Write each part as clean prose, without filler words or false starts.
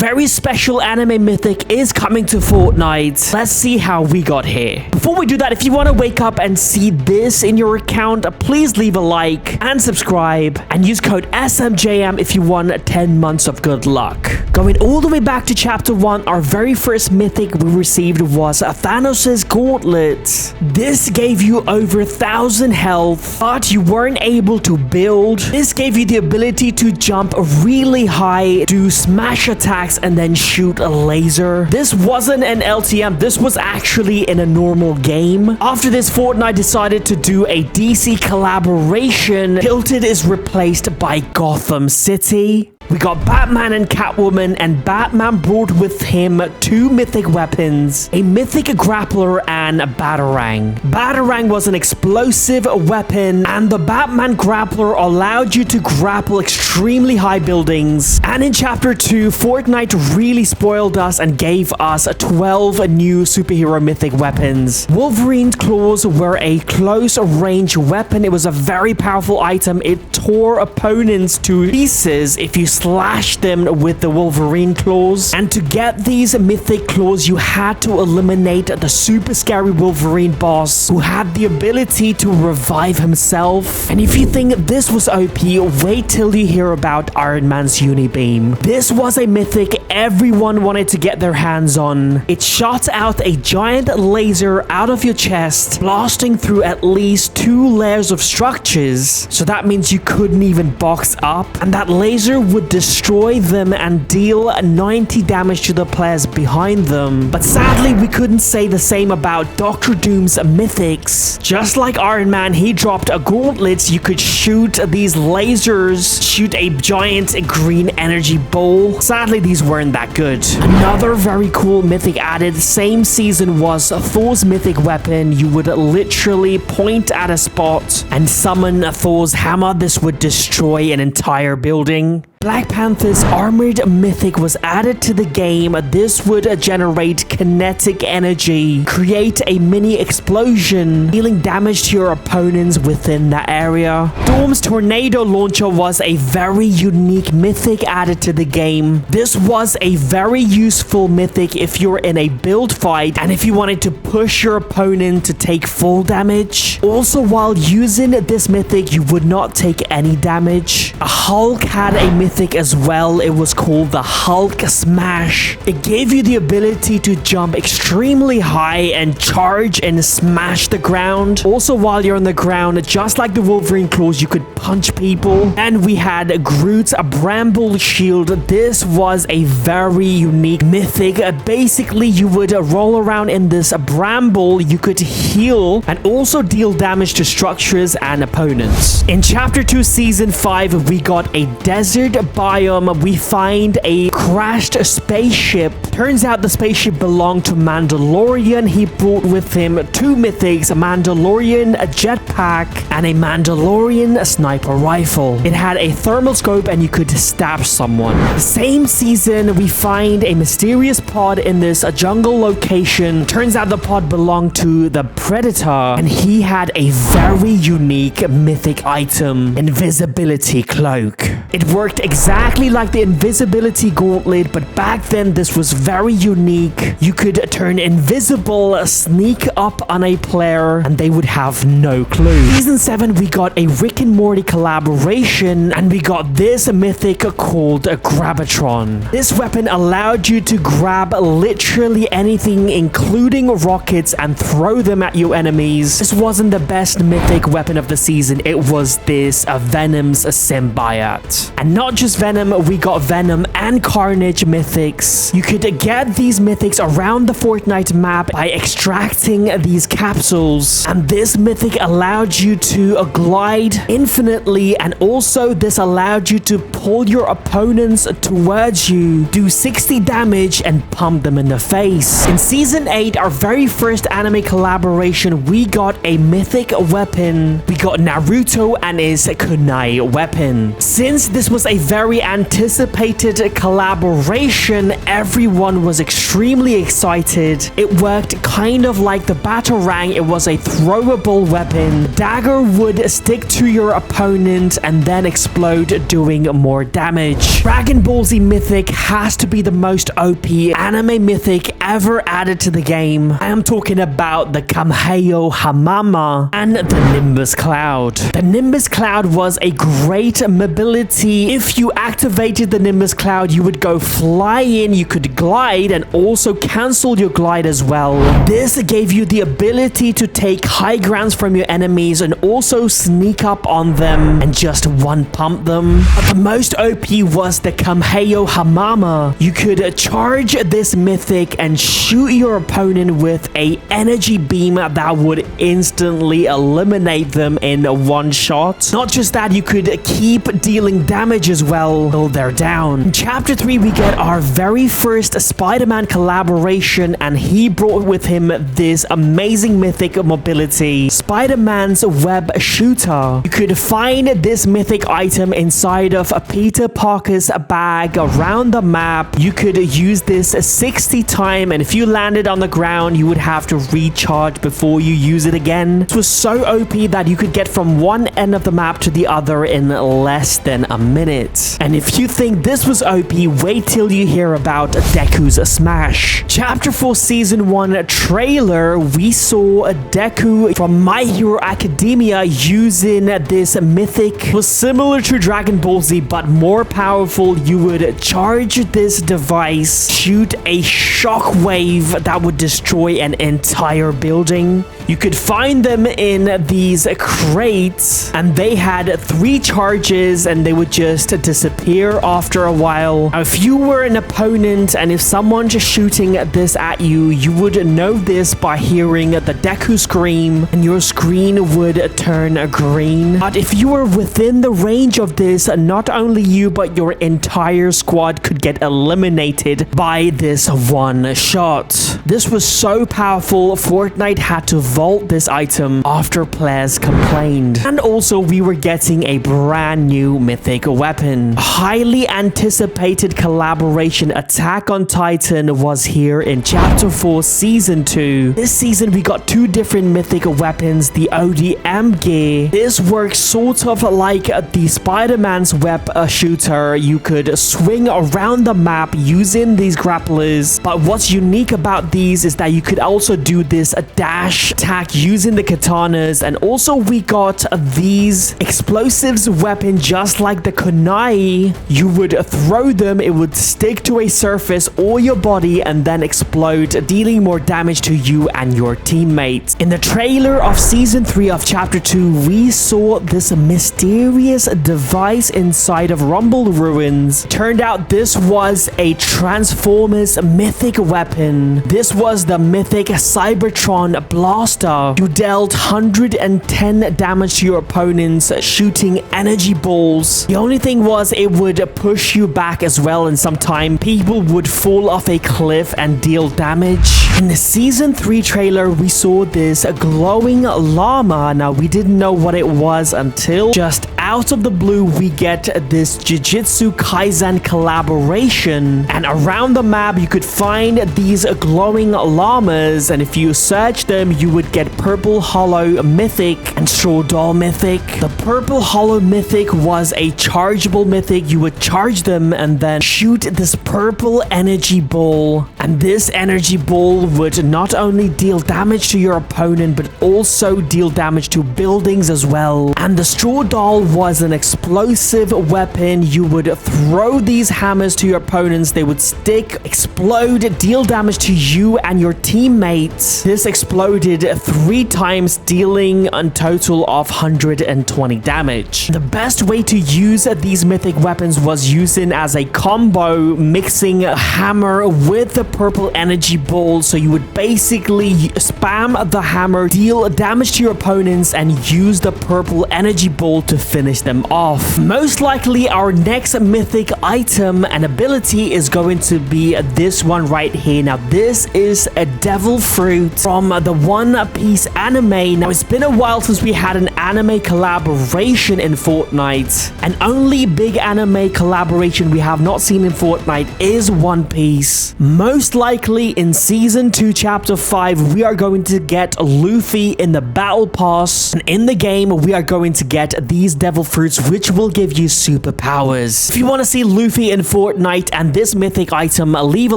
very special anime mythic is coming to Fortnite. Let's see how we got here. Before we do that, if you want to wake up and see this in your account, please leave a like and subscribe and use code SamJam if you want 10 months of good luck. Going all the way back to chapter 1, our very first mythic we received was Thanos' Gauntlet. This gave you over 1,000 health, but you weren't able to build. This gave you the ability to jump really high, do smash attacks, and then shoot a laser. This wasn't an LTM, this was actually in a normal game. After this, Fortnite decided to do a DC collaboration. Tilted is replaced by Gotham City. We got Batman and Catwoman, and Batman brought with him 2 mythic weapons, a mythic grappler and a batarang. Batarang was an explosive weapon, and the Batman grappler allowed you to grapple extremely high buildings. And in chapter 2, Fortnite really spoiled us and gave us 12 new superhero mythic weapons. Wolverine's claws were a close range weapon. It was a very powerful item. It tore opponents to pieces if you slash them with the Wolverine claws. And to get these mythic claws, you had to eliminate the super scary Wolverine boss who had the ability to revive himself. And if you think this was OP, wait till you hear about Iron Man's Unibeam. This was a mythic everyone wanted to get their hands on. It shot out a giant laser out of your chest, blasting through at least 2 layers of structures. So that means you couldn't even box up, and that laser would destroy them and deal 90 damage to the players behind them. But sadly, we couldn't say the same about Dr. Doom's mythics. Just like Iron Man, he dropped a gauntlet. You could shoot these lasers, shoot a giant green energy ball. Sadly, these weren't that good. Another very cool mythic added same season was Thor's mythic weapon. You would literally point at a spot and summon Thor's Hammer. This would destroy an entire building. Black Panther's armored mythic was added to the game. This would generate kinetic energy, create a mini explosion, dealing damage to your opponents within that area. Storm's tornado launcher was a very unique mythic added to the game. This was a very useful mythic if you're in a build fight and if you wanted to push your opponent to take full damage. Also, while using this mythic, you would not take any damage. A Hulk had a mythic as well. It was called the Hulk Smash. It gave you the ability to jump extremely high and charge and smash the ground. Also, while you're on the ground, just like the Wolverine claws, you could punch people. And we had Groot Bramble shield. This was a very unique mythic. Basically, you would roll around in this bramble. You could heal and also deal damage to structures and opponents. In chapter 2 season 5, we got a desert biome. We find a crashed spaceship. Turns out the spaceship belonged to Mandalorian. He brought with him 2 mythics, a Mandalorian jetpack and a Mandalorian sniper rifle. It had a thermal scope and you could stab someone. The same season, we find a mysterious pod in this jungle location. Turns out the pod belonged to the Predator, and he had a very unique mythic item, invisibility cloak. It worked exactly like the invisibility gauntlet, but back then this was very unique. You could turn invisible, sneak up on a player, and they would have no clue. Season 7, we got a Rick and Morty collaboration, and we got this mythic called Grabatron. This weapon allowed you to grab literally anything, including rockets, and throw them at your enemies. This wasn't the best mythic weapon of the season. It was this Venom Simbiat. And not just Venom, we got Venom and Carnage mythics. You could get these mythics around the Fortnite map by extracting these capsules. And this mythic allowed you to glide infinitely, and also this allowed you to pull your opponents towards you, do 60 damage, and pump them in the face. In season 8, our very first anime collaboration, we got a mythic weapon. We got Naruto and his kunai weapon. Since this was a very anticipated collaboration, everyone was extremely excited. It worked kind of like the Batarang. It was a throwable weapon. Dagger would stick to your opponent and then explode, doing more damage. Dragon Ball Z Mythic has to be the most OP anime mythic ever added to the game. I am talking about the Kamayo Hamama and the Nimbus Cloud. The Nimbus Cloud was a great mobility. If you activated the Nimbus Cloud, you would go fly in, you could glide, and also cancel your glide as well. This gave you the ability to take high grounds from your enemies and also sneak up on them and just one pump them. But the most OP was the Kamayo Hamama. You could charge this mythic and shoot your opponent with a energy beam that would instantly eliminate them in one shot. Not just that, you could keep dealing damage as well till they're down. In Chapter 3, we get our very first Spider-Man collaboration, and he brought with him this amazing mythic mobility, Spider-Man's web shooter. You could find this mythic item inside of a Peter Parker's bag around the map. You could use this 60 times, and if you landed on the ground, you would have to recharge before you use it again. It was so OP that you could get from one end of the map to the other in less than a minute. And if you think this was OP, wait till you hear about Deku's smash. Chapter 4 Season 1 trailer, we saw Deku from My Hero Academia using this mythic. It was similar to Dragon Ball Z, but more powerful. You would charge this device, shoot a shockwave that would destroy an entire building. You could find them in these crates, and they had 3 charges and they would just disappear after a while. Now, if you were an opponent and if someone's just shooting this at you, you would know this by hearing the Deku scream, and your screen would turn green. But if you were within the range of this, not only you but your entire squad could get eliminated by this one shot. This was so powerful, Fortnite had to vault this item after players complained. And also, we were getting a brand new mythic weapon. A highly anticipated collaboration, Attack on Titan, was here in Chapter 4 Season 2. This season, we got 2 different mythic weapons, the ODM gear. This works sort of like the Spider-Man's web shooter. You could swing around the map using these grapplers, but what's unique about these is that you could also do this dash attack using the katanas. And also, we got these explosives weapon just like the kunai. You would throw them, it would stick to a surface or your body and then explode, dealing more damage to you and your teammates. In the trailer of Season 3 of Chapter 2, we saw this mysterious device inside of Rumble Ruins. Turned out this was a Transformers mythic weapon. This was the mythic Cybertron Blaster. You dealt 110 damage to your opponents, shooting energy balls. The only thing was it would push you back as well, and sometimes people would fall off a cliff and deal damage. In the Season 3 trailer, we saw this glowing llama. Now, we didn't know what it was until just out of the blue, we get this Jujutsu Kaisen collaboration. And around the map, you could find these glowing llamas. And if you search them, you would get Purple Hollow Mythic and Straw Doll Mythic. The Purple Hollow Mythic was a chargeable mythic. You would charge them and then shoot this purple energy ball. And this energy ball would not only deal damage to your opponent, but also deal damage to buildings as well. And the Straw Doll was an explosive weapon. You would throw these hammers to your opponents. They would stick, explode, deal damage to you and your teammates. This exploded 3 times, dealing a total of 120 damage. The best way to use these mythic weapons was using as a combo, mixing a hammer with the purple energy ball. So you would basically spam the hammer, deal damage to your opponents, and use the purple energy ball to finish finish them off. Most likely our next mythic item and ability is going to be this one right here. Now this is a devil fruit from the One Piece anime. Now it's been a while since we had an anime collaboration in Fortnite, and only big anime collaboration we have not seen in Fortnite is One Piece. Most likely in Season 2 Chapter 5 we are going to get Luffy in the Battle Pass, and in the game we are going to get these devil fruits which will give you superpowers. If you want to see Luffy in Fortnite and this mythic item, leave a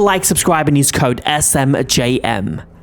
like, subscribe and use code SamJam.